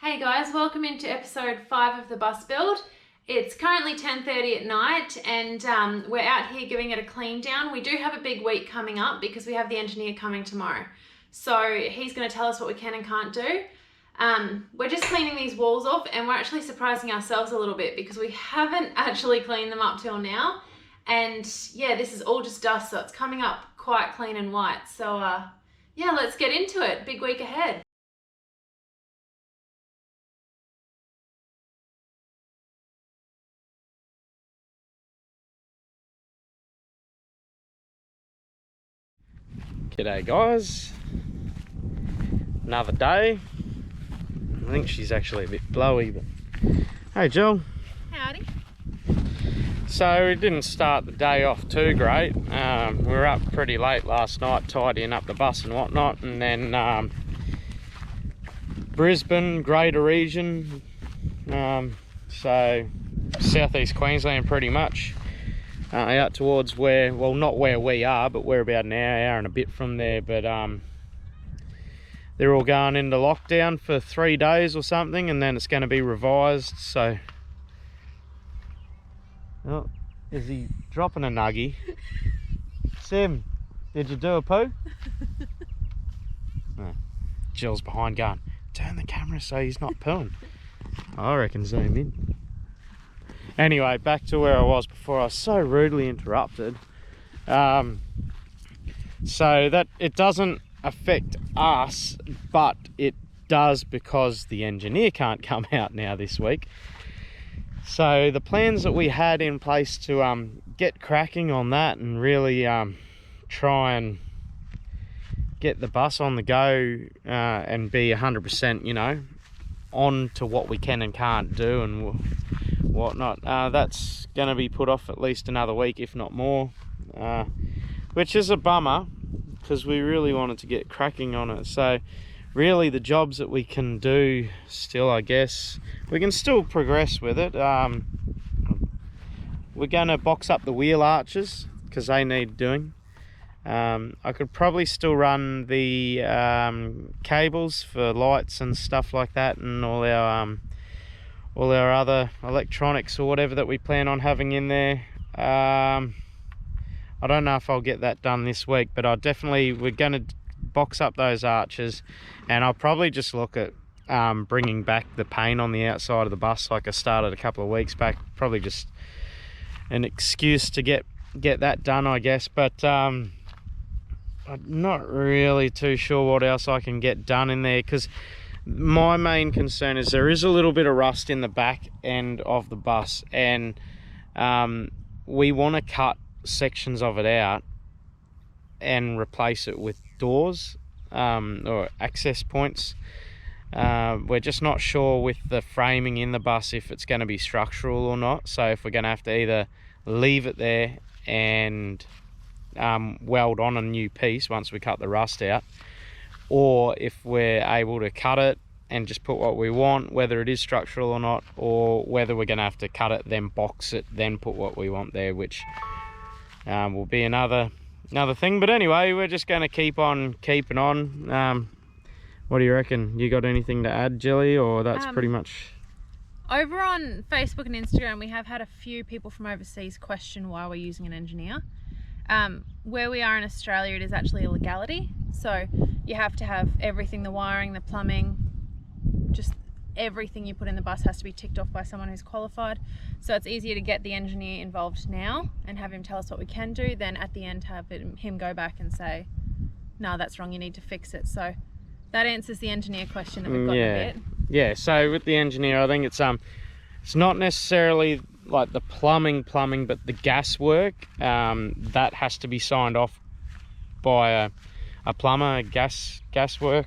Hey guys, welcome into episode 5 of the bus build. It's currently 10:30 at night and we're out here giving it a clean down. We do have a big week coming up because we have the engineer coming tomorrow. So he's going to tell us what we can and can't do. We're just cleaning these walls off and we're actually surprising ourselves a little bit because we haven't actually cleaned them up till now. And yeah, this is all just dust, so it's coming up quite clean and white. So yeah, let's get into it. Big week ahead. G'day guys, another day. I think she's actually a bit blowy, but hey Jill. Howdy. So we didn't start the day off too great. We were up pretty late last night tidying up the bus and whatnot, and then Brisbane, greater region, so southeast Queensland pretty much. Out towards where, well, not where we are, but we're about an hour and a bit from there. But they're all going into lockdown for 3 days or something, and then it's going to be revised. So, oh, is he dropping a nuggie? Sim, did you do a poo? No. Jill's behind going, turn the camera so he's not pooing. I reckon zoom in. Anyway, back to where I was before I was so rudely interrupted. So that it doesn't affect us, but it does because the engineer can't come out now this week. So the plans that we had in place to get cracking on that and really try and get the bus on the go and be 100%, you know, on to what we can and can't do and whatnot, that's going to be put off at least another week, if not more, which is a bummer because we really wanted to get cracking on it. So really the jobs that we can do still, I guess we can still progress with it. We're going to box up the wheel arches because they need doing. I could probably still run the cables for lights and stuff like that, and all our other electronics or whatever that we plan on having in there. I don't know if I'll get that done this week, but we're going to box up those arches, and I'll probably just look at bringing back the paint on the outside of the bus like I started a couple of weeks back. Probably just an excuse to get that done, I guess. But I'm not really too sure what else I can get done in there, because my main concern is there is a little bit of rust in the back end of the bus, and we want to cut sections of it out and replace it with doors or access points. We're just not sure with the framing in the bus if it's going to be structural or not, so if we're going to have to either leave it there and weld on a new piece once we cut the rust out, or if we're able to cut it and just put what we want, whether it is structural or not, or whether we're going to have to cut it, then box it, then put what we want there, which will be another thing. But anyway, we're just going to keep on keeping on. What do you reckon? You got anything to add, Jilly, or that's pretty much... Over on Facebook and Instagram, we have had a few people from overseas question why we're using an engineer. Where we are in Australia, it is actually a legality. So you have to have everything, the wiring, the plumbing, just everything you put in the bus has to be ticked off by someone who's qualified. So it's easier to get the engineer involved now and have him tell us what we can do, than at the end have him go back and say, no, that's wrong, you need to fix it. So that answers the engineer question that we've got in a bit. Yeah, so with the engineer, I think it's not necessarily like the plumbing, but the gas work, that has to be signed off by a plumber, gas work.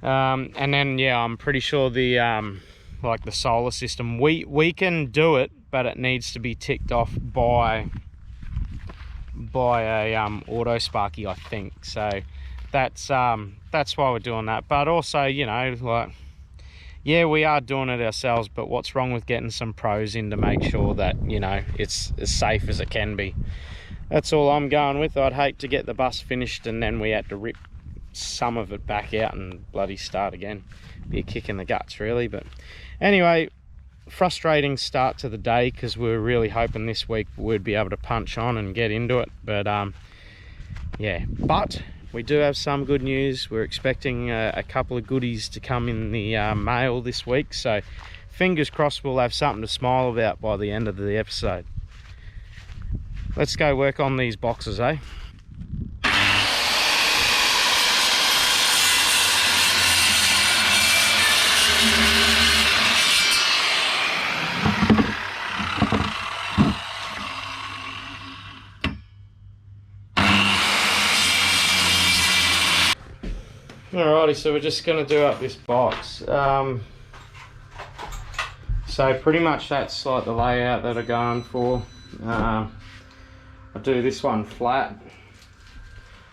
And then, yeah, I'm pretty sure the like the solar system, we can do it, but it needs to be ticked off by a auto sparky, I think. So that's why we're doing that. But also, you know, like, yeah, we are doing it ourselves, but what's wrong with getting some pros in to make sure that, you know, it's as safe as it can be. That's all I'm going with. I'd hate to get the bus finished and then we had to rip some of it back out and bloody start again. Be a kick in the guts really. But anyway, frustrating start to the day, because we were really hoping this week we'd be able to punch on and get into it. But yeah, but we do have some good news. We're expecting a couple of goodies to come in the mail this week, so fingers crossed we'll have something to smile about by the end of the episode. Let's go work on these boxes, eh? Alrighty, so we're just going to do up this box. So pretty much that's like the layout that I'm going for. I'll do this one flat,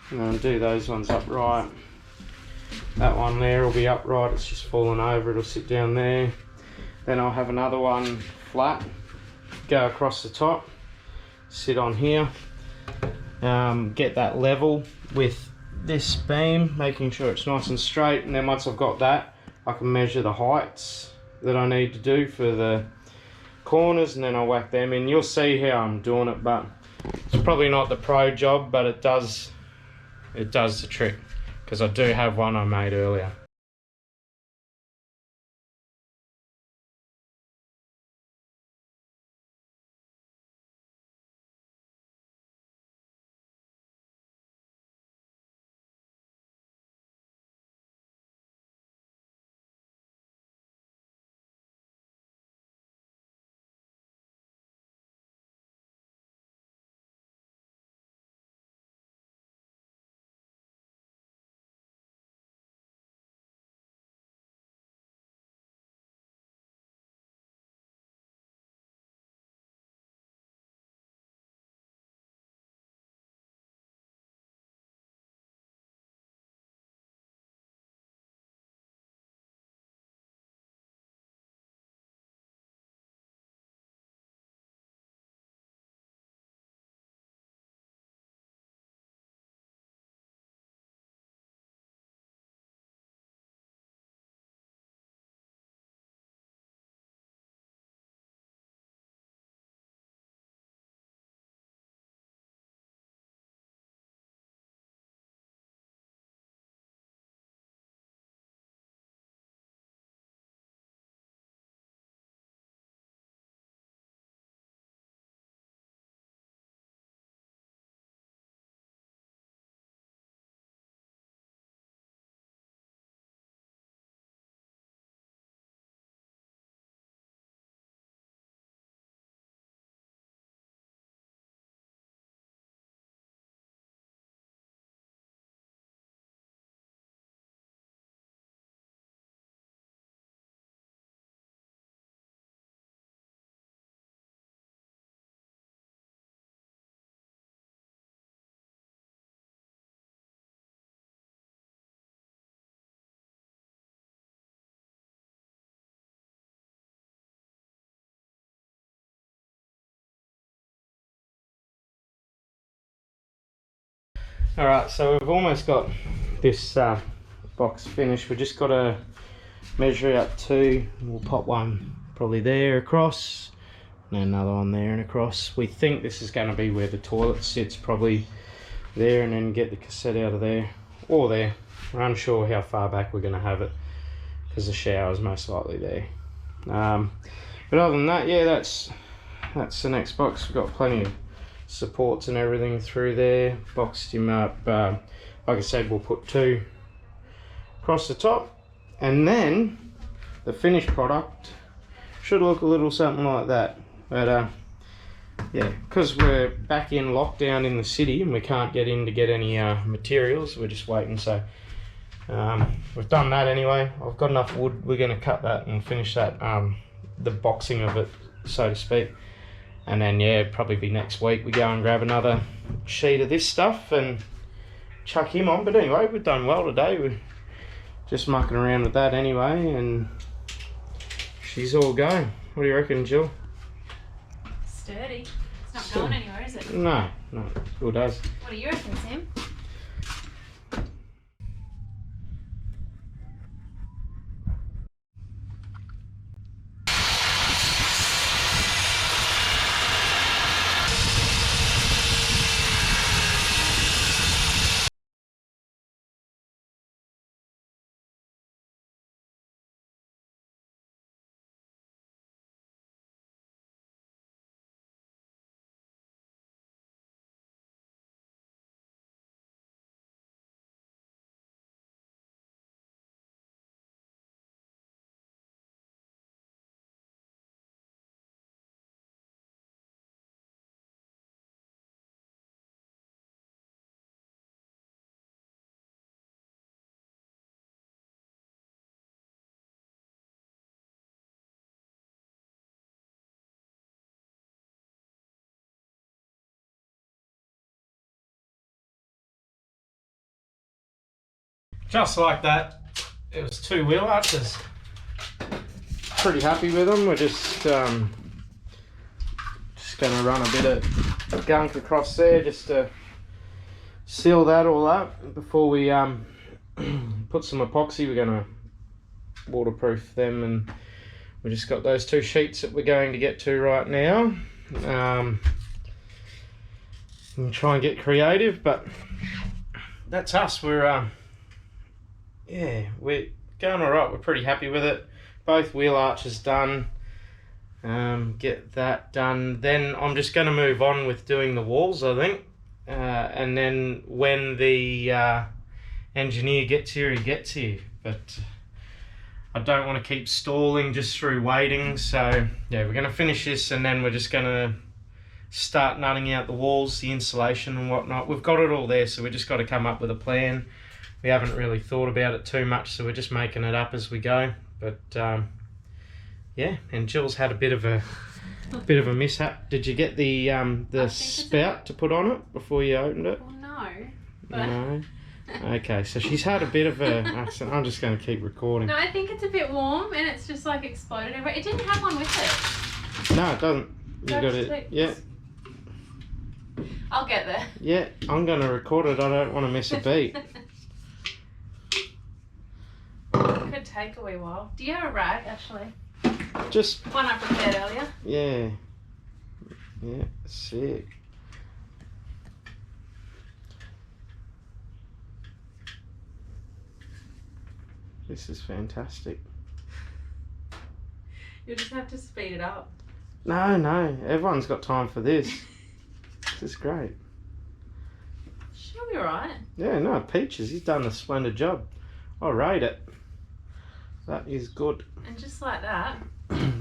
and I'll do those ones upright. That one there will be upright, it's just fallen over, it'll sit down there. Then I'll have another one flat, go across the top, sit on here, get that level with this beam, making sure it's nice and straight. And then once I've got that, I can measure the heights that I need to do for the corners, and then I'll whack them in. You'll see how I'm doing it, but it's probably not the pro job, but it does the trick, because I do have one I made earlier. Alright, so we've almost got this box finished. We've just got to measure out two. We'll pop one probably there across, and another one there and across. We think this is going to be where the toilet sits, probably there, and then get the cassette out of there, or there. We're unsure how far back we're going to have it, because the shower is most likely there. But other than that, yeah, that's the next box. We've got plenty of supports and everything through there, boxed him up. Like I said, we'll put two across the top, and then the finished product should look a little something like that. But yeah, because we're back in lockdown in the city and we can't get in to get any materials, we're just waiting. So we've done that anyway. I've got enough wood. We're going to cut that and finish that, the boxing of it, so to speak. And then, yeah, it'd probably be next week we go and grab another sheet of this stuff and chuck him on. But anyway, we've done well today. We're just mucking around with that anyway, and she's all going. What do you reckon, Jill? Sturdy. It's not going anywhere, is it? No, no, it still does. What do you reckon, Sam? just like that. It was 2 wheel arches. Pretty happy with them. We're just going to run a bit of gunk across there just to seal that all up before we put some epoxy. We're going to waterproof them, and we just got those 2 sheets that we're going to get to right now. And try and get creative, but that's us. We're yeah, we're going all right. We're pretty happy with it. Both wheel arches done. Get that done. Then I'm just going to move on with doing the walls, I think. And then when the engineer gets here, he gets here. But I don't want to keep stalling just through waiting. So yeah, we're going to finish this, and then we're just going to start nutting out the walls, the insulation and whatnot. We've got it all there, so we just got to come up with a plan. We haven't really thought about it too much, so we're just making it up as we go. But yeah, and Jill's had a bit of a mishap. Did you get the spout to put on it before you opened it? Well, no. But... No. Okay, so she's had a bit of a accident. I'm just going to keep recording. No, I think it's a bit warm and it's just like exploded everywhere. It didn't have one with it. No, it doesn't. You got it. Yeah. I'll get there. Yeah, I'm going to record it. I don't want to miss a beat. It could take a wee while. Do you have a rag, actually? Just... One I prepared earlier. Yeah. Yeah, sick. This is fantastic. You'll just have to speed it up. No, everyone's got time for this. This is great. She'll be alright. Yeah, no, Peaches, he's done a splendid job. I rate it. That is good. And just like that.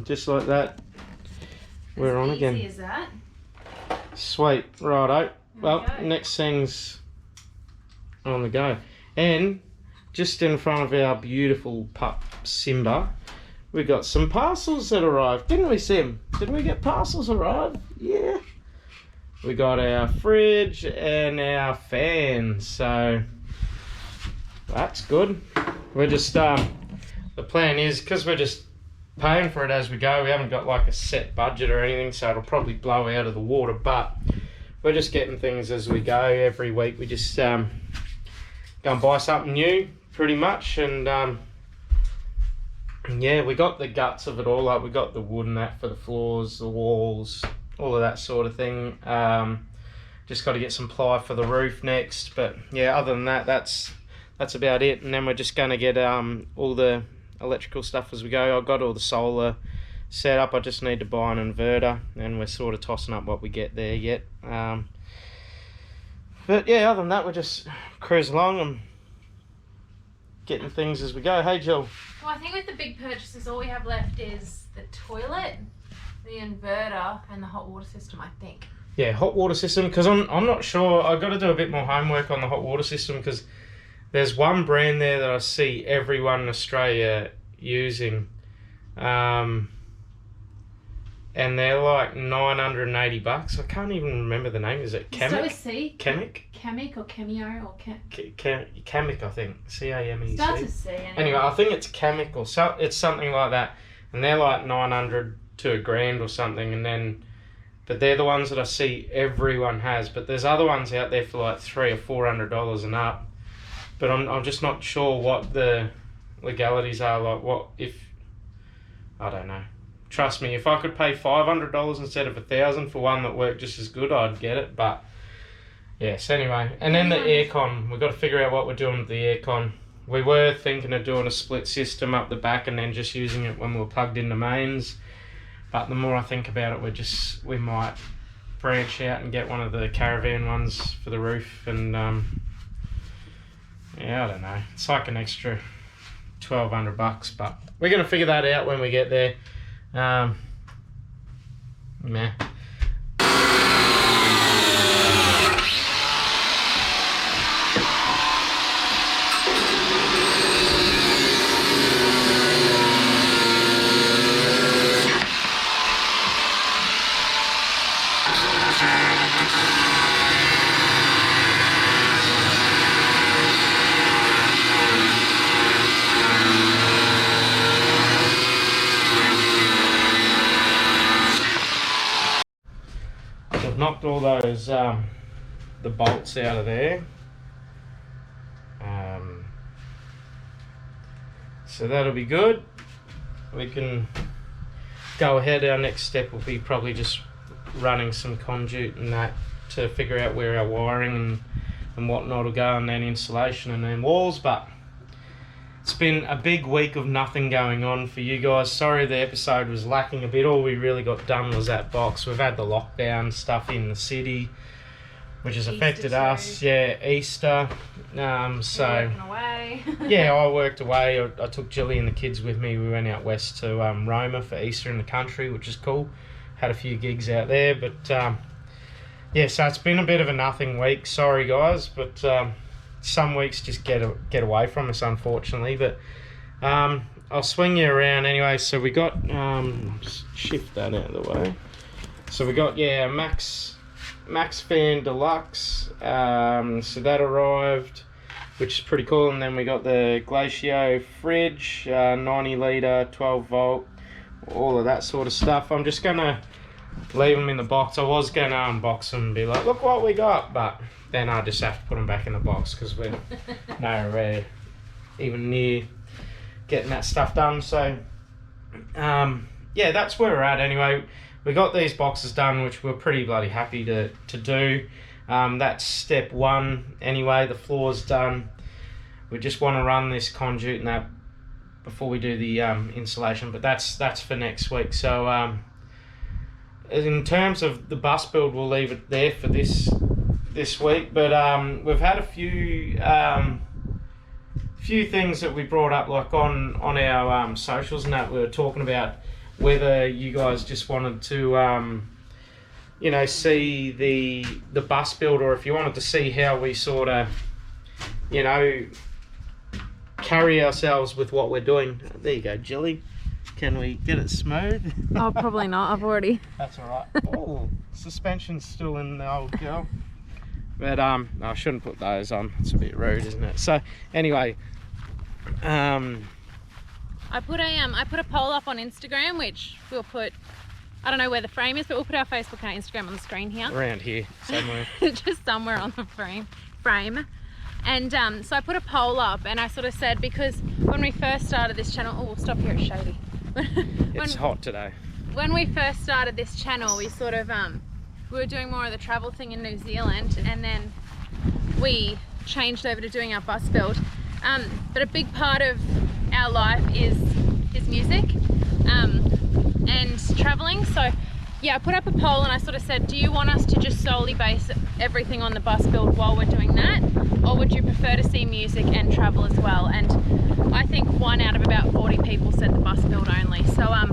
Just like that. We're on again. Easy as that. Sweet, righto. Well, next thing's on the go. And just in front of our beautiful pup Simba, we got some parcels that arrived, didn't we, Sim? Did we get parcels arrive? Yeah. We got our fridge and our fan, so that's good. We're just the plan is, because we're just paying for it as we go, we haven't got like a set budget or anything, so it'll probably blow out of the water, but we're just getting things as we go. Every week we just go and buy something new pretty much, and yeah, we got the guts of it all up. We got the wood and that for the floors, the walls, all of that sort of thing. Just got to get some ply for the roof next, but yeah, other than that, that's about it. And then we're just going to get all the electrical stuff as we go. I've got all the solar set up. I just need to buy an inverter, and we're sort of tossing up what we get there yet. But yeah, other than that, we're just cruising along and getting things as we go. Hey, Jill. Well, I think with the big purchases, all we have left is the toilet, the inverter, and the hot water system, I think. Yeah, hot water system, because I'm not sure. I've got to do a bit more homework on the hot water system, because there's one brand there that I see everyone in Australia using, and they're like $980. I can't even remember the name. Is it Chemic? Start with C. Chemic? Chemic or Chemio or Chemic, I think. C-A-M-E-C. Starts with C. Anyway, I think it's Chemic or so. It's something like that, and they're like $900 to $1,000 or something, and then. But they're the ones that I see everyone has. But there's other ones out there for like $300 or $400 and up. But I'm just not sure what the legalities are. Like, what if... I don't know. Trust me, if I could pay $500 instead of $1,000 for one that worked just as good, I'd get it. But yes, anyway. And then the aircon. We've got to figure out what we're doing with the aircon. We were thinking of doing a split system up the back and then just using it when we were plugged into mains. But the more I think about it, we might branch out and get one of the caravan ones for the roof, and yeah, I don't know. It's like an extra $1,200, but we're gonna figure that out when we get there. Meh. I've knocked all those the bolts out of there. So that'll be good. We can go ahead. Our next step will be probably just running some conduit and that to figure out where our wiring and whatnot will go, and then insulation and then walls. But it's been a big week of nothing going on for you guys. Sorry the episode was lacking a bit. All we really got done was that box. We've had the lockdown stuff in the city, which has affected us. Yeah, Easter. So working away. yeah, I worked away. I took Gillian and the kids with me. We went out west to Roma for Easter in the country, which is cool. Had a few gigs out there, but yeah, so it's been a bit of a nothing week. Sorry guys, but some weeks just get away from us, unfortunately. But I'll swing you around anyway. So we got just shift that out of the way. So we got Max Fan Deluxe. So that arrived, which is pretty cool. And then we got the Glacio fridge, 90 litre, 12 volt, all of that sort of stuff. I'm just gonna leave them in the box. I was gonna unbox them and be like, look what we got, but then I just have to put them back in the box because we're nowhere even near getting that stuff done. So yeah, that's where we're at anyway. We got these boxes done, which we're pretty bloody happy to do. That's step one anyway. The floor's done. We just want to run this conduit and that before we do the insulation, but that's for next week. So in terms of the bus build, we'll leave it there for this week. But we've had a few things that we brought up, like on our socials and that. We were talking about whether you guys just wanted to you know, see the bus build, or if you wanted to see how we sort of, you know, carry ourselves with what we're doing. There you go, Jilly. Can we get it smooth? Oh, probably not. I've already. That's all right. Oh, suspension's still in the old girl. But I shouldn't put those on. It's a bit rude, isn't it? So anyway, I put a poll up on Instagram, which we'll put. I don't know where the frame is, but we'll put our Facebook and our Instagram on the screen here. Around here somewhere. Just somewhere on the frame. And so I put a poll up, and I sort of said, because when we first started this channel, oh, we'll stop here, it's shady. It's hot today. When we first started this channel, we sort of we were doing more of the travel thing in New Zealand, and then we changed over to doing our bus build. But a big part of our life is music and traveling. So yeah, I put up a poll and I sort of said, do you want us to just solely base everything on the bus build while we're doing that, or would you prefer to see music and travel as well? And I think 1 out of about 40 people said the bus build only. So I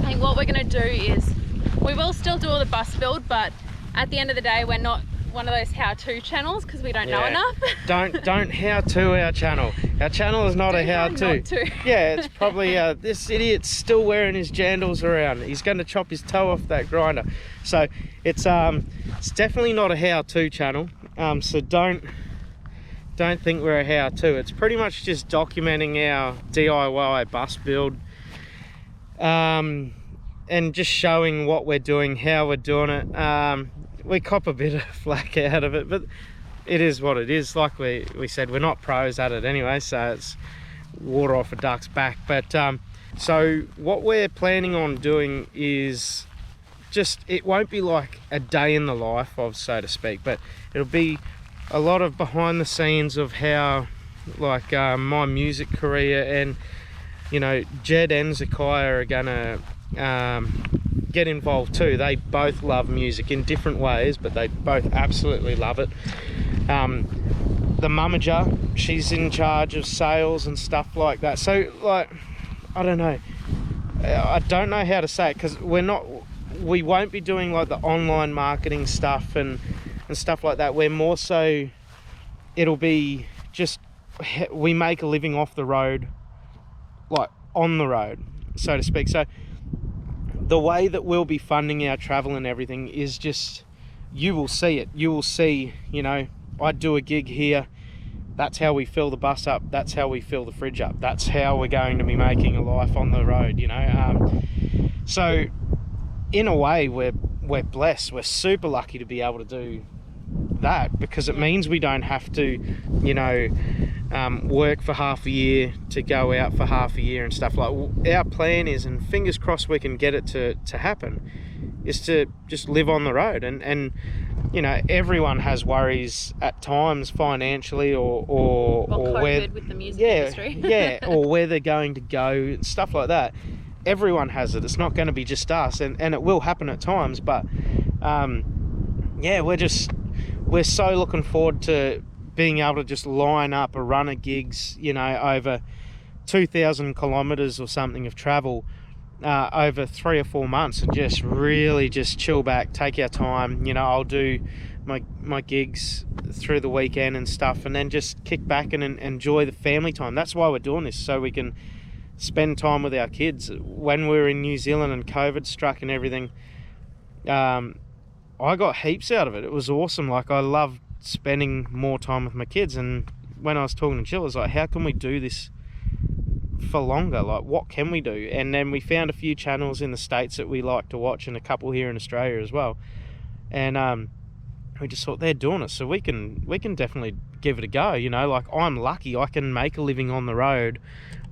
think what we're going to do is we will still do all the bus build, but at the end of the day, we're not one of those how-to channels because we don't know enough. don't how-to our channel. Our channel is not a how-to. Yeah, it's probably this idiot's still wearing his jandals around. He's going to chop his toe off that grinder. So it's definitely not a how-to channel. So don't think we're a how-to. It's pretty much just documenting our DIY bus build, and just showing what we're doing, how we're doing it. We cop a bit of flack out of it, but it is what it is. Like we said, we're not pros at it anyway, so it's water off a duck's back. But so what we're planning on doing is just, it won't be like a day in the life of, so to speak, but it'll be a lot of behind the scenes of how, like, my music career, and you know, Jedd and Za'Kyia are gonna get involved too. They both love music in different ways, but they both absolutely love it. The mummager, she's in charge of sales and stuff like that. So, like, I don't know how to say it, because we won't be doing like the online marketing stuff and stuff like that. We're more so, it'll be just, we make a living off the road, like on the road, so to speak. So the way that we'll be funding our travel and everything is just, you will see it. You will see, you know, I do a gig here. That's how we fill the bus up. That's how we fill the fridge up. That's how we're going to be making a life on the road, you know. So in a way, we're we're blessed. We're super lucky to be able to do that, because it means we don't have to, you know, work for half a year to go out for half a year and stuff. Like, our plan is, and fingers crossed we can get it to happen, is to just live on the road. And you know, everyone has worries at times financially or COVID where, with the music industry. yeah, or where they're going to go, stuff like that. Everyone has it. It's not going to be just us, and it will happen at times. But yeah, we're so looking forward to being able to just line up a run of gigs, you know, over 2,000 kilometers or something of travel over 3 or 4 months, and just really just chill back, take our time. You know, I'll do my gigs through the weekend and stuff, and then just kick back and enjoy the family time. That's why we're doing this, so we can spend time with our kids. When we were in New Zealand and COVID struck and everything, I got heaps out of it. It was awesome. Like, I loved spending more time with my kids. And when I was talking to Jill, I was like, how can we do this for longer? Like, what can we do? And then we found a few channels in the States that we like to watch, and a couple here in Australia as well. And we just thought, they're doing it, so we can definitely give it a go. You know, like, I'm lucky I can make a living on the road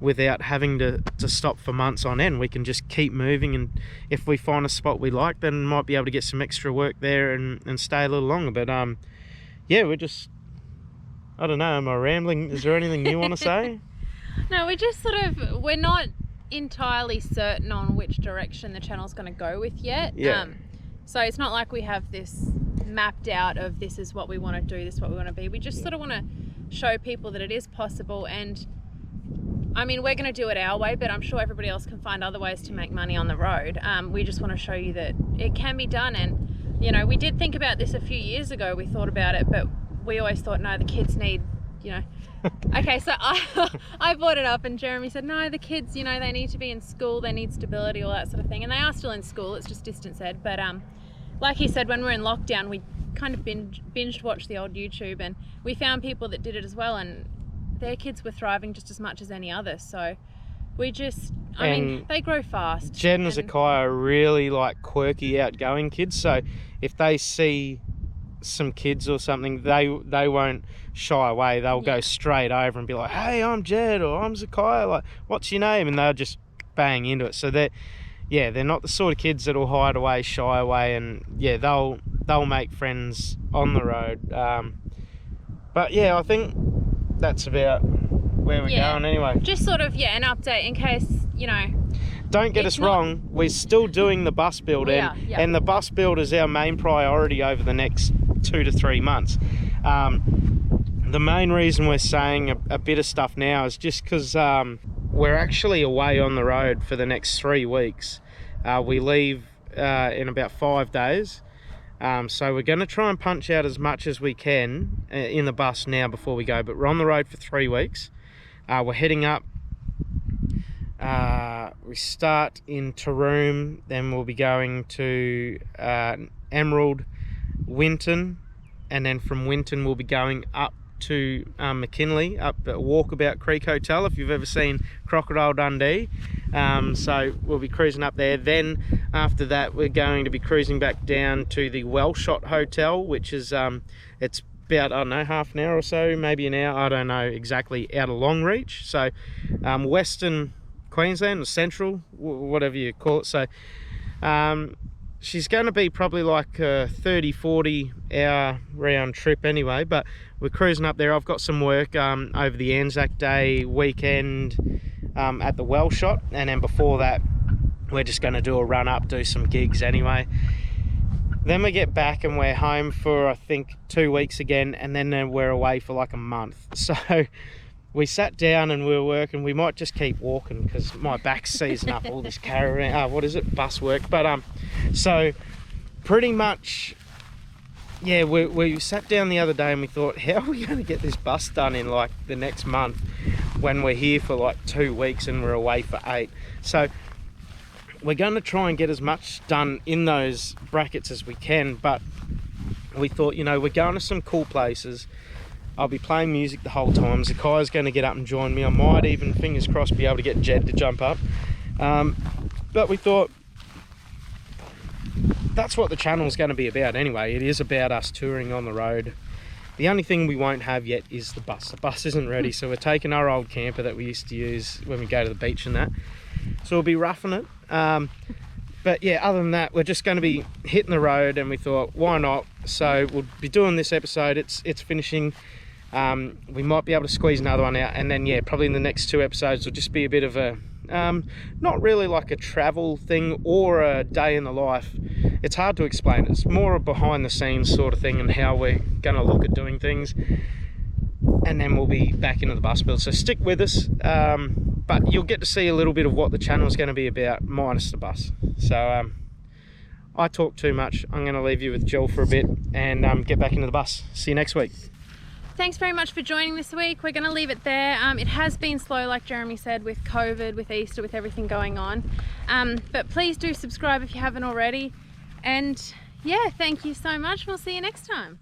without having to stop for months on end. We can just keep moving, and if we find a spot we like, then might be able to get some extra work there and stay a little longer. But yeah, we're just, I don't know, am I rambling? Is there anything you want to say? No, we're just we're not entirely certain on which direction the channel's going to go with yet. Yeah. So it's not like we have this mapped out of this is what we want to do, this is what we want to be. We just sort of want to show people that it is possible. And I mean, we're going to do it our way, but I'm sure everybody else can find other ways to make money on the road. We just want to show you that it can be done. And, you know, we did think about this a few years ago. We thought about it, but we always thought, no, the kids need, you know. Okay, so I brought it up, and Jeremy said, no, the kids, you know, they need to be in school, they need stability, all that sort of thing. And they are still in school, it's just distance ed. But like he said, when we're in lockdown, we kind of binged watched the old YouTube, and we found people that did it as well, and their kids were thriving just as much as any other. So we just, I mean, they grow fast. Jedd and Za'Kyia are really like quirky, outgoing kids. So if they see some kids or something, they won't shy away. They'll go straight over and be like, hey, I'm Jedd, or I'm Za'Kyia, like, what's your name? And they'll just bang into it. So they're not the sort of kids that'll hide away, shy away, and yeah, they'll make friends on the road. But yeah, I think that's about where we're going anyway. Just sort of, an update in case, you know. Don't get us wrong, we're still doing the bus build, and the bus build is our main priority over the next 2 to 3 months. The main reason we're saying a bit of stuff now is just because we're actually away on the road for the next 3 weeks. We leave in about 5 days. So we're going to try and punch out as much as we can in the bus now before we go, but we're on the road for 3 weeks. We're heading up. We start in Taroom, then we'll be going to Emerald, Winton, and then from Winton we'll be going up to McKinley, up at Walkabout Creek Hotel, if you've ever seen Crocodile Dundee. So we'll be cruising up there. Then after that we're going to be cruising back down to the Wellshot Hotel, which is it's about, I don't know, half an hour or so, maybe an hour, I don't know exactly, out of Longreach. So Western Queensland, or Central, whatever you call it. So she's going to be probably like a 30-40 hour round trip anyway, but we're cruising up there. I've got some work over the Anzac Day weekend at the Wellshot, and then before that we're just going to do a run up, do some gigs anyway. Then we get back and we're home for, I think, 2 weeks again, and then we're away for like a month. So we sat down and we were working. We might just keep walking because my back's seizing up all this caravan, bus work. But so pretty much, yeah, we sat down the other day and we thought, how are we going to get this bus done in like the next month when we're here for like 2 weeks and we're away for 8? So we're going to try and get as much done in those brackets as we can, but we thought, you know, we're going to some cool places. I'll be playing music the whole time. Za'Kyia's going to get up and join me. I might even, fingers crossed, be able to get Jedd to jump up. But we thought that's what the channel's going to be about anyway. It is about us touring on the road. The only thing we won't have yet is the bus. The bus isn't ready, so we're taking our old camper that we used to use when we go to the beach and that. So we'll be roughing it. But yeah, other than that, we're just going to be hitting the road, and we thought, why not? So we'll be doing this episode. It's finishing. We might be able to squeeze another one out, and then yeah, probably in the next 2 episodes will just be a bit of a not really like a travel thing or a day in the life. It's hard to explain. It's more a behind the scenes sort of thing and how we're going to look at doing things, and then we'll be back into the bus build. So stick with us, but you'll get to see a little bit of what the channel is going to be about minus the bus. So I talk too much. I'm going to leave you with Jill for a bit and get back into the bus. See you next week. Thanks very much for joining this week. We're going to leave it there. It has been slow, like Jeremy said, with COVID, with Easter, with everything going on. But please do subscribe if you haven't already. And yeah, thank you so much. We'll see you next time.